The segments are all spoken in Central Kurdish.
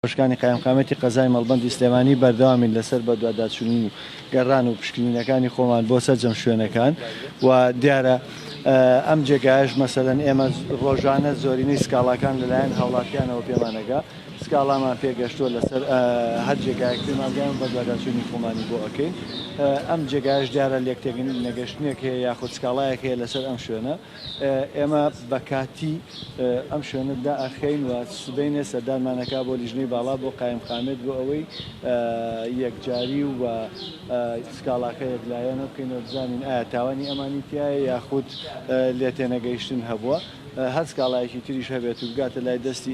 پشکانی قایمقامەتی قەزای مەڵبەندی سلێمانی بەردەوامی لەسەر بە دواداچوونی و گەڕان و پشکنینەکانی خۆمان بۆ سەرجەم شوێنەکان و دیارە ئەم جێگایش مەسەلەن ئێمە ڕۆژانە زۆرینەی سکاڵاکان لەلایەن هاوڵاتیانەوە پێمانەگا سکاڵامان پێگەشتووە لەسەر هەر جێگایەک پێمانگەیان بە دواداچوونی خۆمانی بۆ ئەەکەین ئەم جێگایش دیارە لێکتێکن نەگەشتنێک هەیە یاخود سکاڵایەک هەیە لەسەر ئەم شوێنە ئێمە بە کاتی ئەم شوێنەدا ئەخەین و سبەینێ سەردانمانەکە بۆ لیژنەی باڵا بۆ قایمقامێت بۆ ئەوەی یەکجاری و بە سکاڵاکە یەکلایەنە بکەینەوە بزانین ئایا تاوانی ئەمانی تایە یاخود لێ تێنەگەیشتن هەبووە هەر سکاڵایەکی تریش هەبێت و بگاتە لای دەستی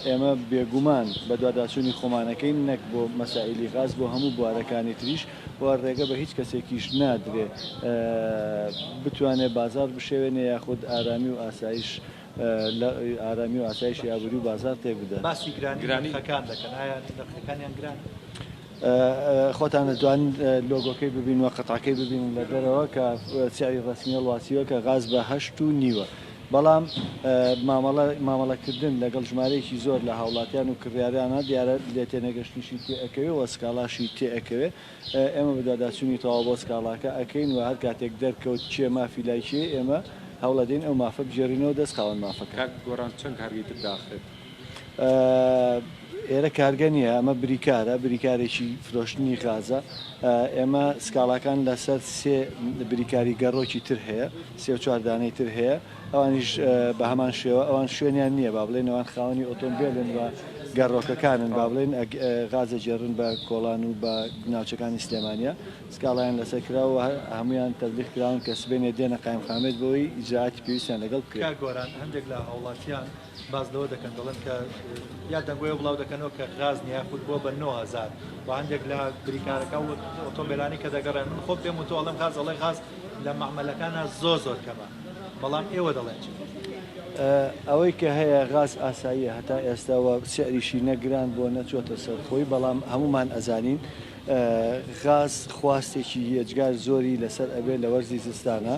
ئێمە بێگومان بە دواداچوونی خۆمانەکەین نەک بۆ مەسائلی غاز بۆ هەموو بوارەکانی تریش بۆ ڕێگە بە هیچ کەسێکیش نادرێ بتوانێت بازار بشێوێنێ یاخود ئارامی و ئاسایش ئارامی و ئاسایش یابووری و بازار تێک بدەن. باسی گرانیخەکان دەکەن ئایا نرخەکانیان گران؟ خۆتان دەتوان لۆگۆکەی ببین و قەتعەکەی ببینن لە دەرەوە کە سیاری ڕسمیە وڵاتیوە کە غاز بە 8.5 بەڵام مامەڵەکردن لەگەڵ ژمارەیەکی زۆر لە هاوڵاتیان و کڕیاریانە دیارە لێ تێنەگەشتنیشی تێ ئەەکەوێ و سکاڵاشی تێ ئەەکەوێ ئێمە بە دواداچوونی تەواو بۆ سکاڵاکە ئەەکەین و هەر کاتێک دەرکەوت چێ مافی لای چێ ئێمە هەوڵەدەین ئەو مافە بژێڕینەوە دەست خاوەن مافەکە. گۆران چەند هەرگیتر داخێت؟ ئێرە کارگە نیە ئەمە بریکارە بریکارێکی فرۆشتنی غازە ئێمە سکاڵاکان لەسەر سێ بریکاری گەڕۆکی تر هەیە سێ و چواردانەی تر هەیە ئەوانیش بە هەمان شێوە ئەوان شوێنیان نییە با بڵێن ئەوان خاوەنی ئۆتۆمبیلن و گەڕۆکەکانن با بڵێن غازە جێڕن بە کۆڵان و بە ناوچەکانی سلێمانیا سکاڵایان لەسەر کراوە هەمویان تەبلیغ کراون کە سبەینێ دێنە قایمقامێت بۆی ئیجراعاتی پێویستیان لەگەڵ بکرێت. گۆران هەندێک لە هاوڵاتیان باز لەوە دەکەن دەڵێن کە یا دەنگۆی بڵاو دەکەنەوە کە غاز نیە خود بۆ بە 9000 و هەندێک لە بریکارەکە و ئۆتۆمبیلانی کە دەگەڕێن من خۆ پێم و تۆ ئەڵێم غاز ئەڵێ غاز لە مەعمەلەکانە زۆر کەمە بەڵام ئێوە دەڵێن ئەوەی کە هەیە غاز ئاساییە هەتا ئێستاوە سعریشی نەگران بۆ نەچۆتە سەرخۆی بەڵام هەمومان ئەزانین غاز خواستێکی هێجگار زۆری لەسەر ئەبێ لە وەرزی زستانە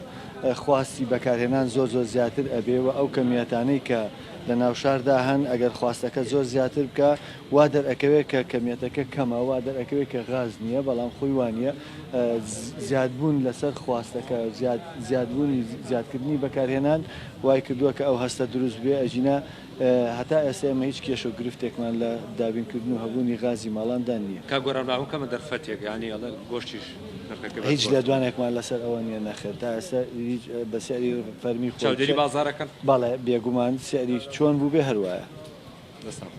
خواستی بەکارهێنان زۆر زیاتر ئەبێ و ئەو کەمیەتانەی کە لە ناوشاردا هەن ئەگەر خواستەکە زۆر زیاتر بکە وا دەرئەکەوێت کە کەمیەتەکە کەمە وا دەرئەکەوێت کە غاز نییە بەڵام خۆی وانە زیادبوون لەسەر خواستەکە زیادبوونی زیادکردنی بەکارهێنان وای کردووە کە ئەو هەستە دروست بێ ئەژینە هەتا ئێستا ئێمە هیچ کێش و گرفتێکمان لە دابینکردن و هەبوونی غازی ماڵاندا نییە. کا گۆڕانراوە کەمە دەرفەتێک ینی ئەڵە گۆشتیش هیچ لە دوانێکمان لەسەر ئەوە نییە نەخێت تا ئێستا بە سەری فەرمی چاودێری بازارەکەن باڵێ بێگومان سەری چۆن بوو بێ هەروایە. دەستان.